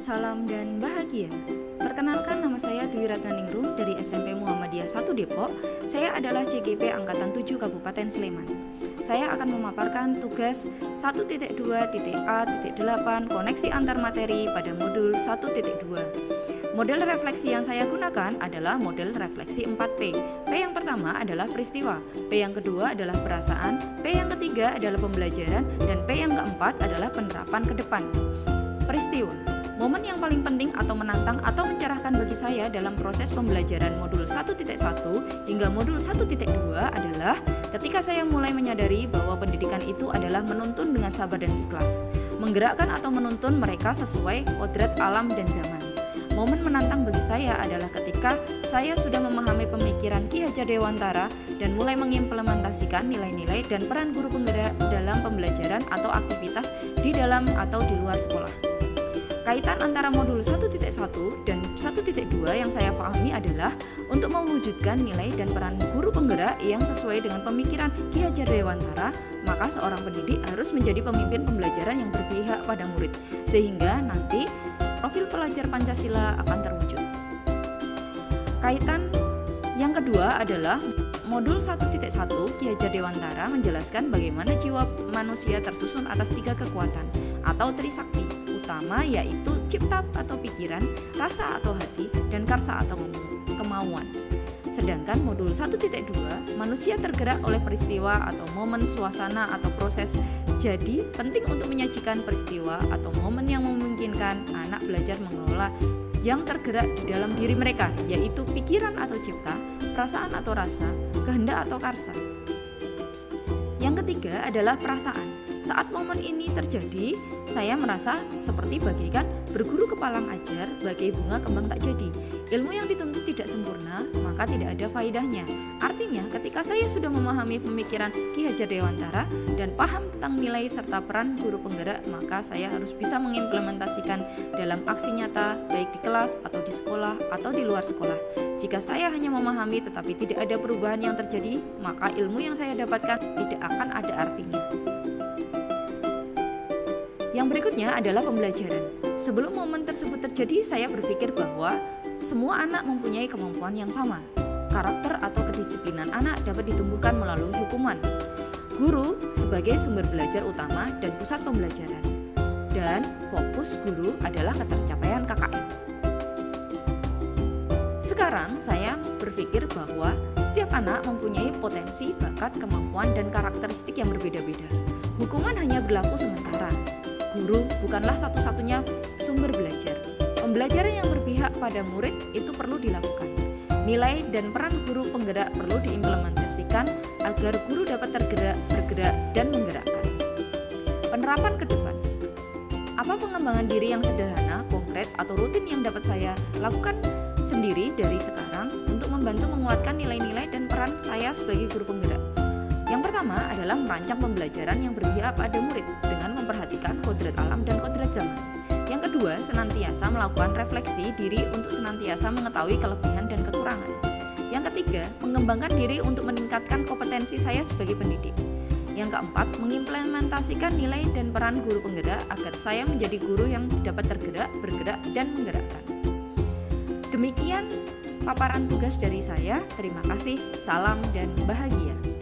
salam dan bahagia. Perkenalkan, nama saya Dwi Ratnaningrum dari SMP Muhammadiyah 1 Depok. Saya adalah CGP Angkatan 7 Kabupaten Sleman. Saya akan memaparkan tugas 1.2.A.8 koneksi antar materi pada modul 1.2. Model refleksi yang saya gunakan adalah model refleksi 4P. P yang pertama adalah peristiwa, P yang kedua adalah perasaan, P yang ketiga adalah pembelajaran, dan P yang keempat adalah penerapan ke depan. Peristiwa, momen yang paling penting atau menantang atau mencerahkan bagi saya dalam proses pembelajaran modul 1.1 hingga modul 1.2 adalah ketika saya mulai menyadari bahwa pendidikan itu adalah menuntun dengan sabar dan ikhlas, menggerakkan atau menuntun mereka sesuai kodrat alam dan zaman. Momen menantang bagi saya adalah ketika saya sudah memahami pemikiran Ki Hajar Dewantara dan mulai mengimplementasikan nilai-nilai dan peran guru penggerak dalam pembelajaran atau aktivitas di dalam atau di luar sekolah. Kaitan antara modul 1.1 dan 1.2 yang saya pahami adalah untuk mewujudkan nilai dan peran guru penggerak yang sesuai dengan pemikiran Ki Hajar Dewantara, maka seorang pendidik harus menjadi pemimpin pembelajaran yang berpihak pada murid, sehingga nanti profil pelajar Pancasila akan terwujud. Kaitan yang kedua adalah modul 1.1 Ki Hajar Dewantara menjelaskan bagaimana jiwa manusia tersusun atas 3 kekuatan atau trisakti utama, yaitu cipta atau pikiran, rasa atau hati, dan karsa atau kemauan. Sedangkan modul 1.2 manusia tergerak oleh peristiwa atau momen, suasana atau proses. Jadi penting untuk menyajikan peristiwa atau momen yang memungkinkan anak belajar mengelola yang tergerak di dalam diri mereka, yaitu pikiran atau cipta, perasaan atau rasa, kehendak atau karsa. Yang ketiga adalah perasaan. Saat momen ini terjadi, saya merasa seperti bagaikan berguru kepalang ajar bagai bunga kembang tak jadi. Ilmu yang dituntut tidak sempurna, maka tidak ada faedahnya. Artinya, ketika saya sudah memahami pemikiran Ki Hajar Dewantara dan paham tentang nilai serta peran guru penggerak, maka saya harus bisa mengimplementasikan dalam aksi nyata, baik di kelas atau di sekolah atau di luar sekolah. Jika saya hanya memahami tetapi tidak ada perubahan yang terjadi, maka ilmu yang saya dapatkan tidak akan ada artinya. Yang berikutnya adalah pembelajaran. Sebelum momen tersebut terjadi, saya berpikir bahwa semua anak mempunyai kemampuan yang sama. Karakter atau kedisiplinan anak dapat ditumbuhkan melalui hukuman. Guru sebagai sumber belajar utama dan pusat pembelajaran. Dan fokus guru adalah ketercapaian KKM. Sekarang saya berpikir bahwa setiap anak mempunyai potensi, bakat, kemampuan, dan karakteristik yang berbeda-beda. Hukuman hanya berlaku sementara. Guru bukanlah satu-satunya sumber belajar. Pembelajaran yang berpihak pada murid itu perlu dilakukan. Nilai dan peran guru penggerak perlu diimplementasikan agar guru dapat tergerak, bergerak, dan menggerakkan. Penerapan ke depan. Apa pengembangan diri yang sederhana, konkret, atau rutin yang dapat saya lakukan sendiri dari sekarang untuk membantu menguatkan nilai-nilai dan peran saya sebagai guru penggerak? Yang pertama adalah merancang pembelajaran yang berpihak pada murid dengan memperhatikan kodrat alam dan kodrat zaman. Yang kedua, senantiasa melakukan refleksi diri untuk senantiasa mengetahui kelebihan dan kekurangan. Yang ketiga, mengembangkan diri untuk meningkatkan kompetensi saya sebagai pendidik. Yang keempat, mengimplementasikan nilai dan peran guru penggerak agar saya menjadi guru yang dapat tergerak, bergerak, dan menggerakkan. Demikian paparan tugas dari saya. Terima kasih, salam dan bahagia.